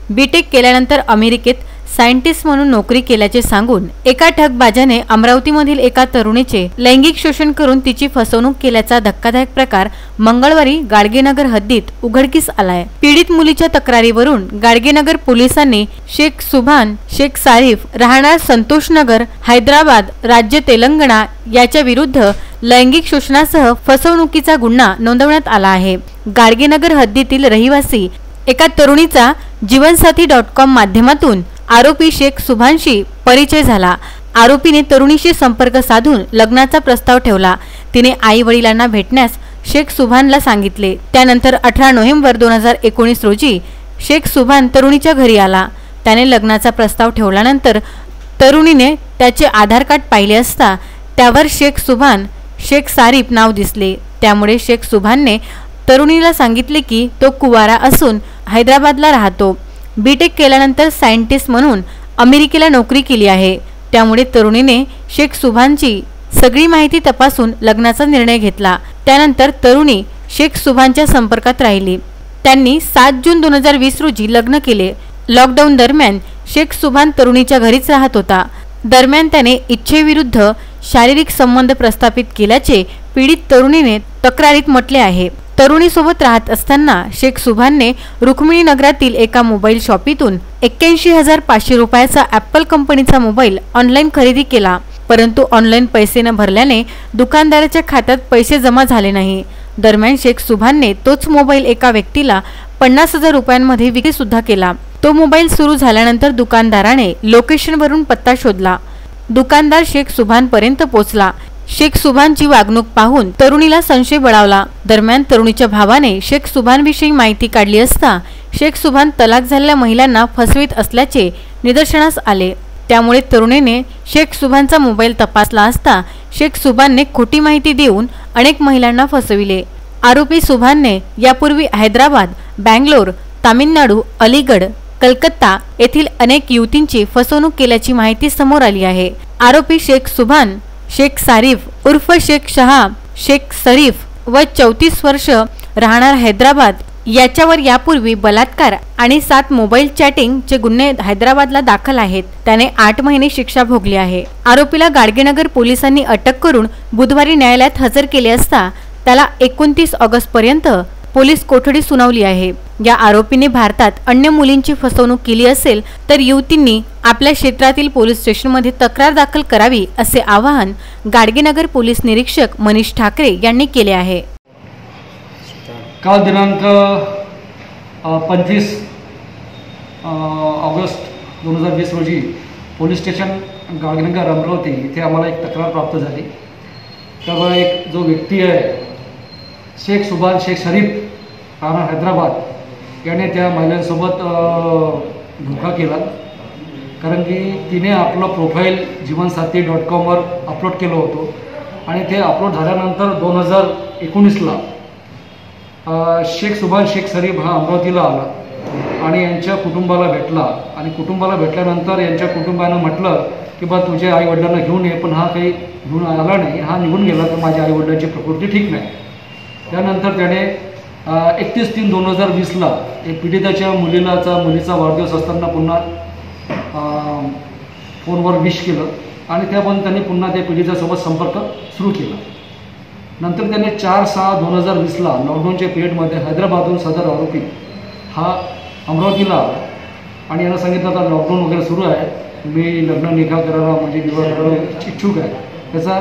BTech केल्यानंतर अमेरिकेत scientist म्हणून नोकरी केल्याचे सांगून एका ठगबाजाने अमरावतीमधील एका तरुणीचे लैंगिक शोषण करून तिची फसवणूक केल्याचा धक्कादायक प्रकार मंगळवारी गाडगेनगर हद्दीत उघडकीस आलाय। पीडित मुलीच्या तक्रारीवरून गाडगेनगर पोलिसांनी शेख सुभान शेख सारिफ राहणार संतोषनगर हैदराबाद राज्य तेलंगणा याच्या विरुद्ध लैंगिक शोषणासह फसवणुकीचा गुन्हा नोंदवण्यात आला आहे। गाडगेनगर हद्दीतील रहिवासी एका तरुणीचा जीवनसाथी.com माध्यमातून आरोपी शेख सुभानशी परिचय झाला। आरोपीने तरुणीशी संपर्क साधून लग्नाचा प्रस्ताव ठेवला। तिने आई वडिलांना भेटण्यास शेख सुभानला सांगितले। त्यानंतर 18 नोव्हेंबर 2019 रोजी शेख सुभान तरुणीच्या घरी आला। त्याने लग्नाचा प्रस्ताव ठेवल्यानंतर तरुणीने त्याचे आधार कार्ड पाहिले असता त्यावर शेख सुभान शेख सारिफ नाव दिसले। त्यामुळे शेख सुभानने तरुणीला सांगितले की तो कुवारा असून हैदराबादला राहतो। बीटेक केल्यानंतर सायंटिस्ट म्हणून अमेरिकेला नोकरी केली आहे। त्यामुळे तरुणीने शेख सुभानची सगळी माहिती तपासून लग्नाचा निर्णय घेतला। त्यानंतर तरुणी शेख सुभानच्या संपर्कात राहिली। त्यांनी 7 जून 2020 रोजी लग्न केले। लॉकडाऊन दरम्यान शेख सुभान तरुणीच्या घरीच राहत होता। दरम्यान त्याने इच्छेविरुद्ध शारीरिक संबंध प्रस्थापित केल्याचे पीडित तरुणीने तक्रारीत म्हटले आहे। तरुणीसोबत राहत असताना शेख सुभानने रुक्मिणी नगरातील एका मोबाईल शॉपीतून 81,500 रुपयाचा ॲपल कंपनीचा मोबाईल ऑनलाईन खरेदी केला। परंतु ऑनलाईन पैसे न भरल्याने दुकानदाराच्या खात्यात पैसे जमा झाले नाही। दरम्यान शेख सुभानने तोच मोबाईल एका व्यक्तीला 50,000 रुपयांमध्ये विक्री सुद्धा केला। तो मोबाईल सुरू झाल्यानंतर दुकानदाराने लोकेशनवरून पत्ता शोधला। दुकानदार शेख सुभानपर्यंत पोहोचला। शेख सुभानची वागणूक पाहून तरुणीला संशय बळावला। दरम्यान तरुणीच्या भावाने शेख सुभानविषयी माहिती काढली असता शेख सुभान तलाक झालेल्या महिलांना फसवित असल्याचे निदर्शनास आले। त्यामुळे तरुणीने शेख सुभानचा मोबाईल तपासला असता शेख सुभानने खोटी माहिती देऊन अनेक महिलांना फसविले। आरोपी सुभानने यापूर्वी हैदराबाद, बँगलोर, तामिळनाडू, अलीगड, कलकत्ता येथील अनेक युवतींची फसवणूक केल्याची माहिती समोर आली आहे। आरोपी शेख सुभान शेख सारिफ उर्फ शेख शहा शेख सरीफ व 34 वर्ष राहणार हैदराबाद याच्यावर यापूर्वी बलात्कार आणि 7 मोबाईल चॅटिंग चे गुन्हे हैदराबादला दाखल आहेत। त्याने 8 महिने शिक्षा भोगली आहे। आरोपीला गाडगेनगर पोलिसांनी अटक करून बुधवारी न्यायालयात हजर केले असता त्याला 29 ऑगस्ट पर्यंत पोलीस कोठडी सुनावली आहे। या आरोपीने भारतात अन्य मुलींची फसवणूक केली असेल तर युवतींनी आपल्या क्षेत्रातील पोलीस स्टेशनमध्ये तक्रार दाखल करावी असे आवाहन गाडगेनगर पोलीस निरीक्षक मनीष ठाकरे यांनी केले आहे। काल दिनांक 25 ऑगस्ट 2020 रोजी पोलीस स्टेशन गाडगेनगर अमरावती इथे आम्हाला एक तक्रार प्राप्त झाली। त्यामुळे एक जो व्यक्ती आहे शेख सुभान शेख शरीफ राहणार हैदराबाद याने त्या महिलांसोबत धोका केला। कारण की तिने आपलं प्रोफाईल जीवनसाथी.com वर अपलोड केलं होतं आणि ते अपलोड झाल्यानंतर 2019ला शेख सुभान शेख शरीफ हा अमरावतीला आला आणि यांच्या कुटुंबाला भेटला आणि कुटुंबाला भेटल्यानंतर यांच्या कुटुंबानं म्हटलं की बा तुझ्या आई वडिलांना घेऊन ये, पण हा काही घेऊन आला नाही, हा निघून गेला तर माझ्या आई वडिलांची प्रकृती ठीक नाही। त्यानंतर त्याने 31/3/2020ला एक पीडिताच्या मुलीचा वाढदिवस असताना पुन्हा फोनवर विश केलं आणि त्यापासून त्यांनी पुन्हा त्या पीडितासोबत संपर्क सुरू केला। नंतर त्याने 4/6/2020ला लॉकडाऊनच्या पिरियडमध्ये हैदराबादहून सदर आरोपी हा अमरावतीला आला आणि यांना सांगितलं आता लॉकडाऊन वगैरे सुरू आहे, मी लग्न निकाह करायला म्हणजे विवाह करायला इच्छुक आहे। त्याचा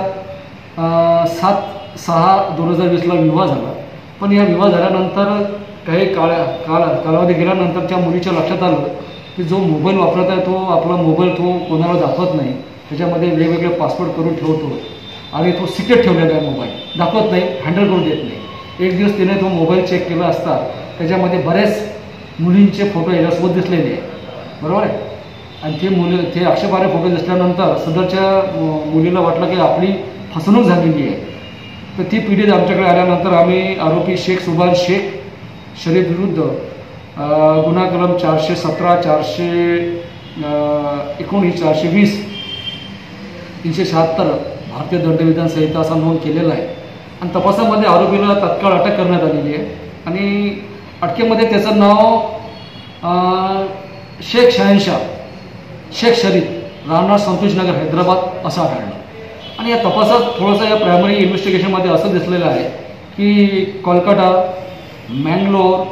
7/6/2020ला विवाह झाला। पण या विवाह झाल्यानंतर काही कालावधी गेल्यानंतर त्या मुलीच्या लक्षात आलं की जो मोबाईल वापरत आहे तो आपला मोबाईल तो कोणाला दाखवत नाही, त्याच्यामध्ये वेगवेगळे पासवर्ड करून ठेवतो आणि तो सिक्रेट ठेवलेला आहे, मोबाईल दाखवत नाही, हँडल करून देत नाही। एक दिवस तिने तो मोबाईल चेक केला असता त्याच्यामध्ये बरेच मुलींचे फोटो याच्यासोबत दिसलेले आहे, बरोबर आहे। आणि ते आक्षेपार्ह फोटो दिसल्यानंतर सदरच्या मुलीला वाटलं की आपली फसवणूक झालेली आहे। तर ती पीडित आमच्याकडे आल्यानंतर आम्ही आरोपी शेख सुभान शेख शरीफ विरुद्ध गुन्हा कलम 417, 419, 420, 376 भारतीय दंडविधान संहिता असा नोंद केलेला आहे आणि तपासामध्ये आरोपीला तत्काळ अटक करण्यात आलेली आहे आणि अटकेमध्ये त्याचं नाव शेख शहनशाह शेख शरीफ राहणार संतोष नगर हैदराबाद असं आढळलं. आणि या तपासात थोडंसं या प्रायमरी इन्व्हेस्टिगेशनमध्ये असं दिसलेलं आहे की कोलकाता, मँगलोर,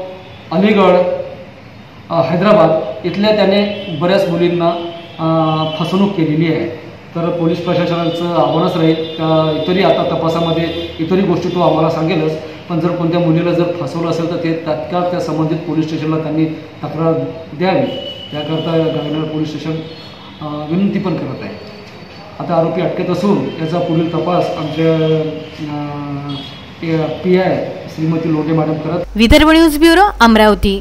अलीगड, हैदराबाद इथल्या त्याने बऱ्याच मुलींना फसवणूक केलेली आहे. तर पोलीस प्रशासनाचं आव्हानच राहील का इतरही आता तपासामध्ये इतरही गोष्टी तो आम्हाला सांगेलच, पण जर कोणत्या मुलीला जर फसवलं असेल तर ते तात्काळ त्या संबंधित पोलीस स्टेशनला त्यांनी तक्रार द्यावी. त्याकरता गांधीनगर पोलीस स्टेशन विनंती पण करत आहे. आता आरोपी अटकेत असून याचा पुढील तपास आमच्या PI श्रीमती लोंढे मॅडम करत. Vidarbha news bureau, Amravati.